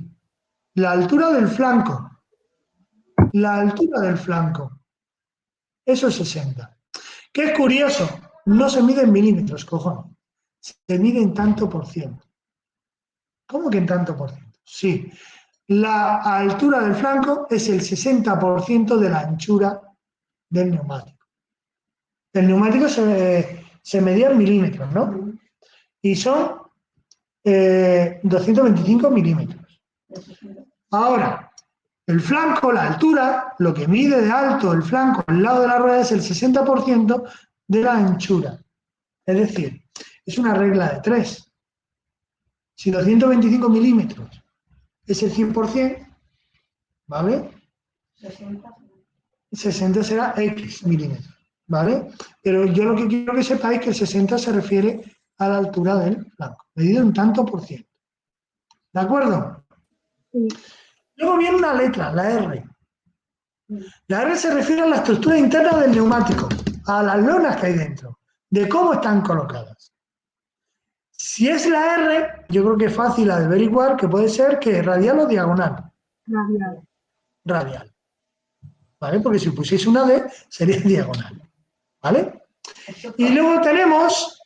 La altura del flanco. La altura del flanco. Eso es 60. ¿Qué es curioso? No se mide en milímetros, cojones. Se mide en tanto por ciento. ¿Cómo que en tanto por ciento? Sí. La altura del flanco es el 60% de la anchura del neumático. El neumático se medía en milímetros, ¿no? Y son 225 milímetros. Ahora, el flanco, la altura, lo que mide de alto el flanco al lado de la rueda es el 60% de la anchura. Es decir, es una regla de 3. Si 225 milímetros es el 100%, ¿vale? 60 será X milímetros, ¿vale? Pero yo lo que quiero que sepáis es que el 60 se refiere a la altura del flanco, medido en tanto por ciento. ¿De acuerdo? sí, Luego viene una letra, la R. La R se refiere a la estructura interna del neumático, a las lonas que hay dentro, de cómo están colocadas. Si es la R, yo creo que es fácil de averiguar que puede ser que radial o diagonal. radial. Radial. ¿Vale? Porque si pusierais una D, sería diagonal. ¿Vale? Y luego tenemos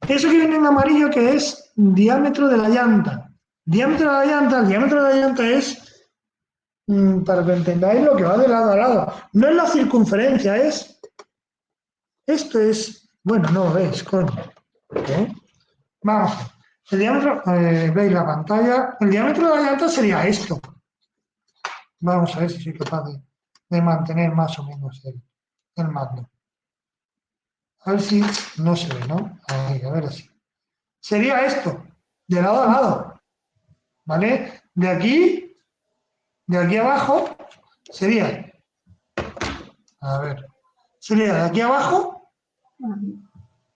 eso que viene en amarillo, que es diámetro de la llanta. Diámetro de la llanta, el diámetro de la llanta es, para que entendáis lo que va de lado a lado. No es la circunferencia, es, esto es, bueno, no lo veis, coño. ¿Eh? Vamos, el diámetro, veis la pantalla, el diámetro de la llanta sería esto. Vamos a ver si soy capaz de mantener más o menos el magno. A ver si no se ve, ¿no? Ahí, a ver así. Sería esto, de lado a lado, ¿vale? De aquí abajo, sería, a ver, sería de aquí abajo,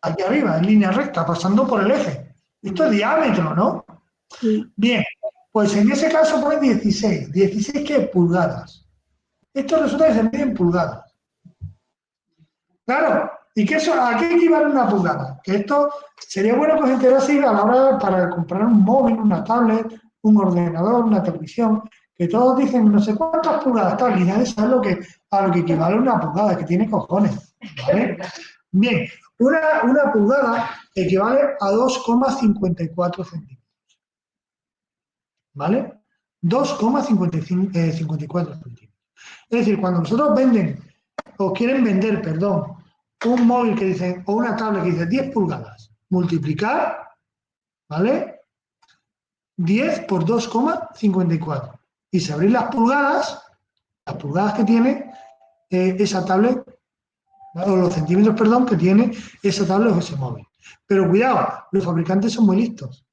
aquí arriba, en línea recta, pasando por el eje. Esto es diámetro, ¿no? Sí, Bien, pues en ese caso pone 16. ¿16 qué? Pulgadas. Esto resulta que se mide en pulgadas. Claro, ¿y a qué equivale una pulgada? Que esto sería bueno que os enteraseis a la hora para comprar un móvil, una tablet, un ordenador, una televisión, que todos dicen no sé cuántas pulgadas, tal, y nadie sabe a lo que equivale una pulgada, que tiene cojones. ¿Vale? Bien, una pulgada equivale a 2,54 centímetros. ¿Vale? 2,54 centímetros. Es decir, cuando nosotros venden, o quieren vender, perdón, un móvil que dice, o una tablet que dice 10 pulgadas, multiplicar, ¿vale? 10 por 2,54. Y si abrís las pulgadas que tiene esa tablet, o los centímetros, perdón, que tiene esa tablet o ese móvil. Pero cuidado, los fabricantes son muy listos.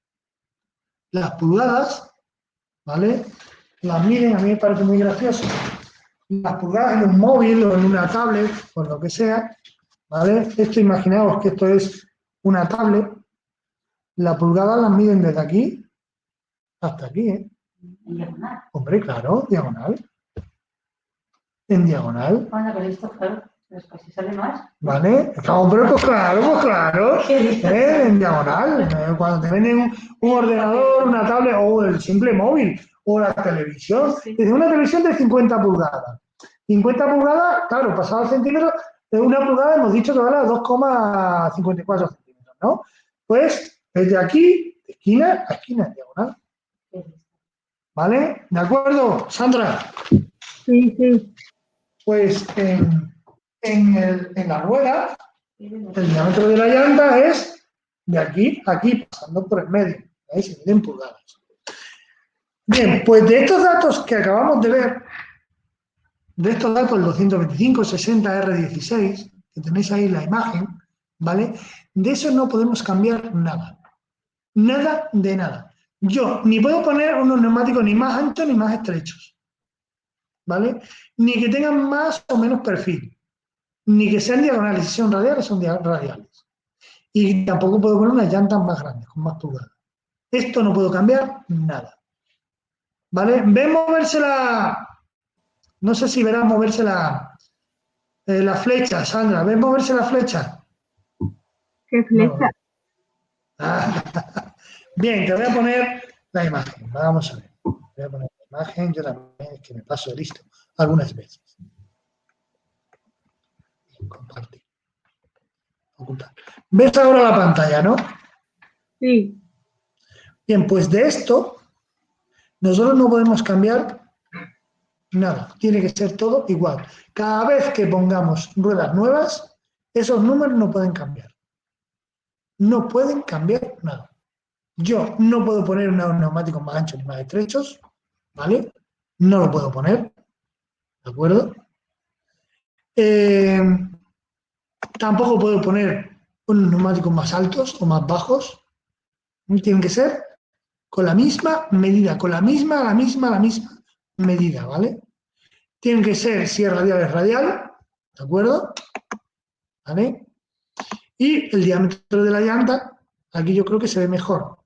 Las pulgadas, ¿vale? Las miden, a mí me parece muy gracioso. Las pulgadas en un móvil o en una tablet, o lo que sea, ¿vale? Esto imaginaos que esto es una tablet. La pulgada las miden desde aquí hasta aquí, ¿eh? En diagonal. Hombre, claro, diagonal. En diagonal, Bueno, pero esto, claro, pues casi sale más. ¿vale? Hombre, pues claro. En diagonal. Cuando te venden un ordenador, una tablet o el simple móvil o la televisión. Dice una televisión de 50 pulgadas. 50 pulgadas, claro, pasado el centímetro, de una pulgada hemos dicho que vale 2,54 centímetros, ¿no? Pues desde aquí, de esquina a esquina, en diagonal. ¿Vale? ¿De acuerdo, Sandra? sí, sí, Pues en la rueda, el diámetro de la llanta es de aquí a aquí, pasando por el medio. Ahí se miden pulgadas. Bien, pues de estos datos que acabamos de ver, de estos datos, el 225, 60, R16, que tenéis ahí la imagen, ¿vale? De eso no podemos cambiar nada. Nada de nada. Yo ni puedo poner unos neumáticos ni más anchos ni más estrechos, ¿vale? Ni que tengan más o menos perfil, ni que sean diagonales. Si son radiales, son radiales. Y tampoco puedo poner unas llantas más grandes, con más pulgadas. Esto no puedo cambiar nada. ¿vale? ¿Ves moverse no sé si verás moverse la flecha, Sandra? ¿Ves moverse la flecha? ¿Qué No lo flecha? ves. Ah, bien, te voy a poner la imagen. Vamos a ver. Voy a poner la imagen. Yo también es que me paso de listo algunas veces. Compartir. Ocultar. ¿Ves ahora la pantalla, no? Sí, Bien, pues de esto nosotros no podemos cambiar nada. Tiene que ser todo igual. Cada vez que pongamos ruedas nuevas, esos números no pueden cambiar. No pueden cambiar nada. Yo no puedo poner unos neumáticos más anchos ni más estrechos, ¿vale? No lo puedo poner, ¿de acuerdo? Eh, Tampoco puedo poner unos neumáticos más altos o más bajos. Tienen que ser con la misma medida, con la misma medida, ¿vale? Tienen que ser, si es radial, es radial, ¿de acuerdo? ¿Vale? Y el diámetro de la llanta, aquí yo creo que se ve mejor.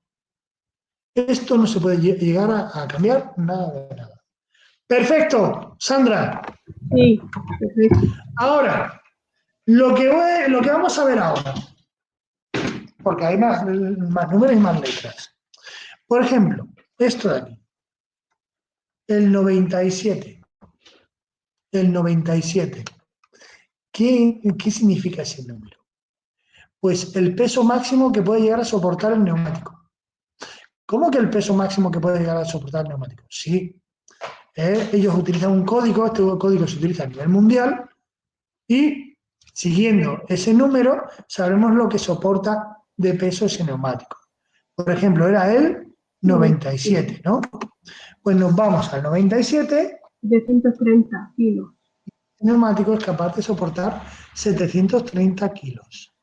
Esto no se puede llegar a cambiar nada de nada. Perfecto, Sandra. sí, perfecto. Ahora, lo que vamos a ver ahora, porque hay más números y más letras. Por ejemplo, esto de aquí, el 97. El 97. ¿Qué significa ese número? Pues el peso máximo que puede llegar a soportar el neumático. ¿Cómo que el peso máximo que puede llegar a soportar el neumático? Sí, ellos utilizan un código, este código se utiliza a nivel mundial y siguiendo ese número sabremos lo que soporta de peso ese neumático. Por ejemplo, era el 97, ¿no? Pues nos vamos al 97, 730 kilos. el neumático es capaz de soportar 730 kilos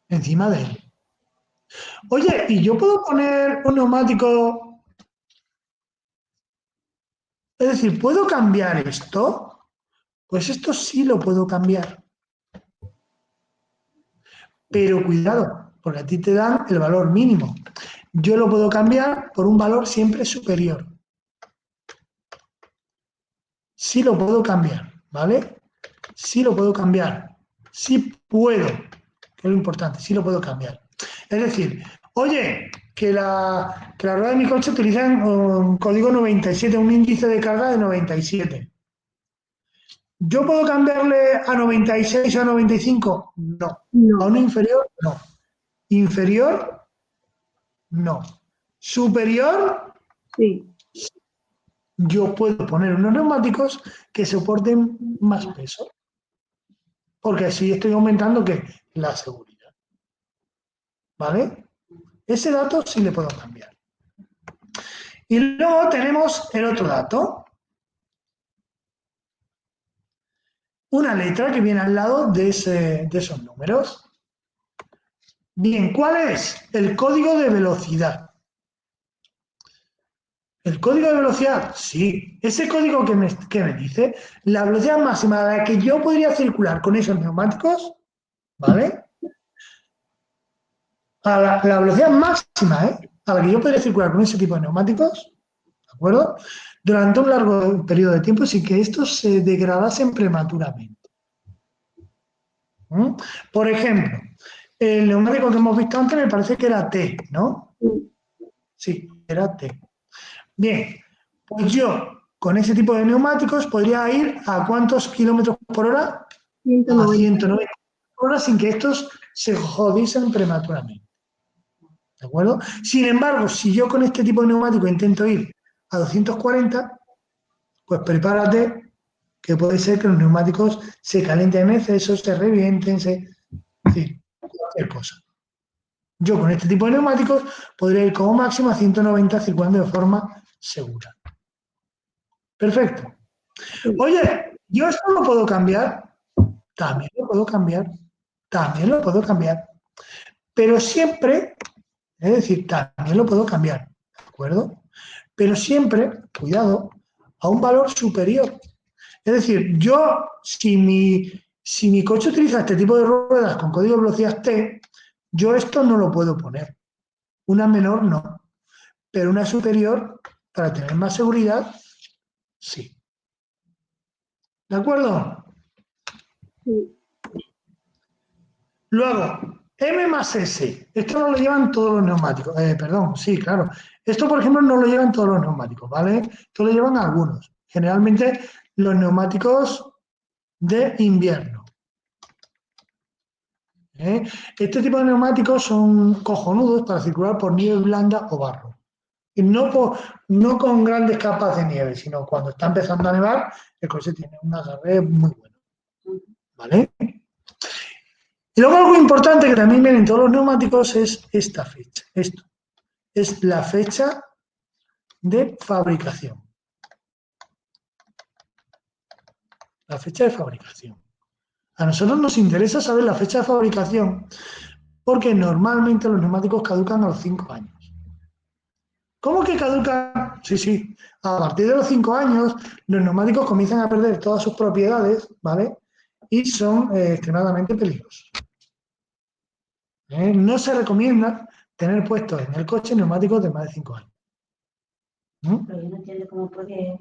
encima de él. Oye, ¿y yo puedo poner un neumático? Es decir, ¿puedo cambiar esto? Pues esto sí lo puedo cambiar. Pero cuidado, porque a ti te dan el valor mínimo. Yo lo puedo cambiar por un valor siempre superior. Sí lo puedo cambiar, ¿vale? Sí lo puedo cambiar. Sí puedo, que es lo importante, sí lo puedo cambiar. Es decir, oye, que la rueda de mi coche utiliza un código 97, un índice de carga de 97. ¿Yo puedo cambiarle a 96 o a 95? No. ¿A No, uno inferior? No. ¿Inferior? No. ¿Superior? sí, Yo puedo poner unos neumáticos que soporten más peso, porque así estoy aumentando ¿qué? La seguridad. ¿Vale? Ese dato sí le puedo cambiar. Y luego tenemos el otro dato, una letra que viene al lado de esos números. Bien, ¿cuál es? El código de velocidad. ¿El código de velocidad? Sí. Ese código que me dice la velocidad máxima a la que yo podría circular con esos neumáticos, ¿vale? A la velocidad máxima, ¿eh? A la que yo podría circular con ese tipo de neumáticos, ¿de acuerdo? Durante un largo periodo de tiempo sin que estos se degradasen prematuramente. ¿Mm? Por ejemplo, el neumático que hemos visto antes me parece que era T, ¿no? sí, Sí, era T. Bien, pues yo con ese tipo de neumáticos podría ir a ¿cuántos kilómetros por hora? A 190. 190 por hora sin que estos se jodiesen prematuramente. ¿De acuerdo? Sin embargo, si yo con este tipo de neumático intento ir a 240, pues prepárate que puede ser que los neumáticos se calienten en exceso, se revienten, sí, cualquier cosa. Yo con este tipo de neumáticos podría ir como máximo a 190 circulando de forma segura. Perfecto. Sí, Oye, ¿yo esto lo puedo cambiar? También lo puedo cambiar. También lo puedo cambiar. Pero siempre, es decir, también lo puedo cambiar. ¿De acuerdo? Pero siempre, cuidado, a un valor superior. Es decir, yo, si mi coche utiliza este tipo de ruedas con código de velocidad T, yo esto no lo puedo poner. Una menor no, pero una superior para tener más seguridad, sí. ¿De acuerdo? Sí. Luego, M más S. Esto no lo llevan todos los neumáticos. Perdón, sí, claro. Esto, por ejemplo, no lo llevan todos los neumáticos, ¿vale? Esto lo llevan algunos. Generalmente los neumáticos de invierno. Este tipo de neumáticos son cojonudos para circular por nieve blanda o barro. Y no con grandes capas de nieve, sino cuando está empezando a nevar, el coche tiene un agarre muy bueno. ¿Vale? Y luego algo importante que también viene en todos los neumáticos es esta fecha. Esto es la fecha de fabricación. La fecha de fabricación. A nosotros nos interesa saber la fecha de fabricación porque normalmente los neumáticos caducan a los 5 años. ¿Cómo que caducan? Sí, sí. A partir de los 5 años, los neumáticos comienzan a perder todas sus propiedades, ¿vale? Y son extremadamente peligrosos. No se recomienda tener puestos en el coche neumáticos de más de 5 años. Pero yo no entiendo cómo puede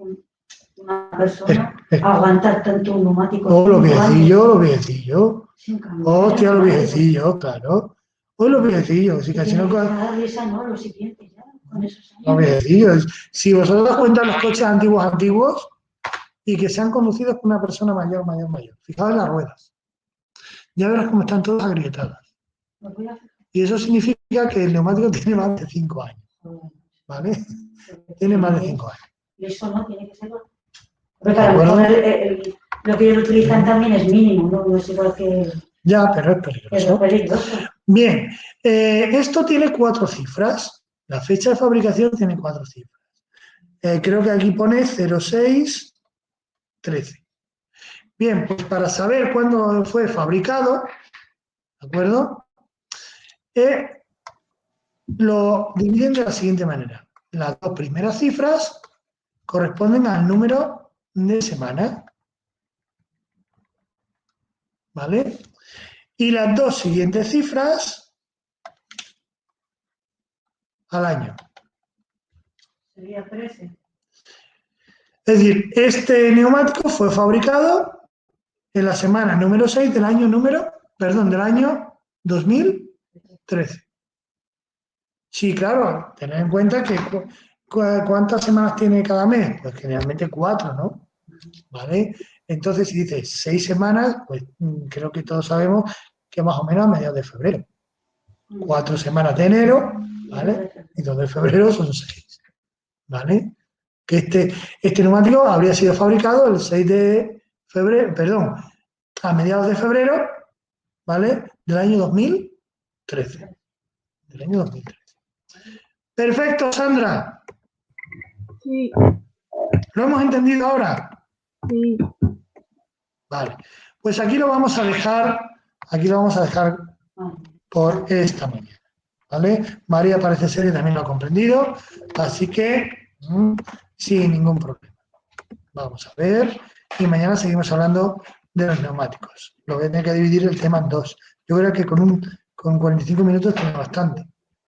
una persona aguantar tanto un neumático. Oh, los viejecillos. Sin cambiar, Hostia, los neumático. viejecillos, claro. Oh, los viejecillos. Si casi no. Cada 10 años, los siguientes ya, con esos años. Los viejecillos. Si vosotros das cuenta los coches antiguos y que sean conducidos por una persona mayor. Fijaos en las ruedas. Ya verás cómo están todas agrietadas. Y eso significa que el neumático tiene más de 5 años. ¿Vale? Tiene más de 5 años. Y eso no tiene que ser. Porque a lo mejor lo que ellos utilizan también es mínimo, ¿no? No es igual que. Ya, pero es peligroso. Es peligroso. Bien, esto tiene 4 cifras. La fecha de fabricación tiene 4 cifras. Creo que aquí pone 0613. Bien, pues para saber cuándo fue fabricado, ¿de acuerdo? Lo dividen de la siguiente manera. Las 2 primeras cifras corresponden al número de semana. ¿Vale? Y las 2 siguientes cifras al año. Sería 13. Es decir, este neumático fue fabricado en la semana número 6 del año del año 2013. Sí, claro, tened en cuenta que ¿cuántas semanas tiene cada mes? Pues generalmente 4, ¿no? ¿Vale? Entonces, si dices 6 semanas, pues creo que todos sabemos que más o menos a mediados de febrero. 4 semanas de enero, ¿vale? Y 2 de febrero son 6, ¿vale? Que este neumático habría sido fabricado el 6 de febrero, perdón, a mediados de febrero, ¿vale? Del año 2013. Del año 2013. Perfecto, Sandra. Sí. ¿Lo hemos entendido ahora? Sí. Vale. Pues aquí lo vamos a dejar por esta mañana. ¿Vale? María parece ser que también lo ha comprendido, así que sin ningún problema. Vamos a ver. Y mañana seguimos hablando de los neumáticos. Lo voy a tener que dividir el tema en 2. Yo creo que con 45 minutos tiene bastante.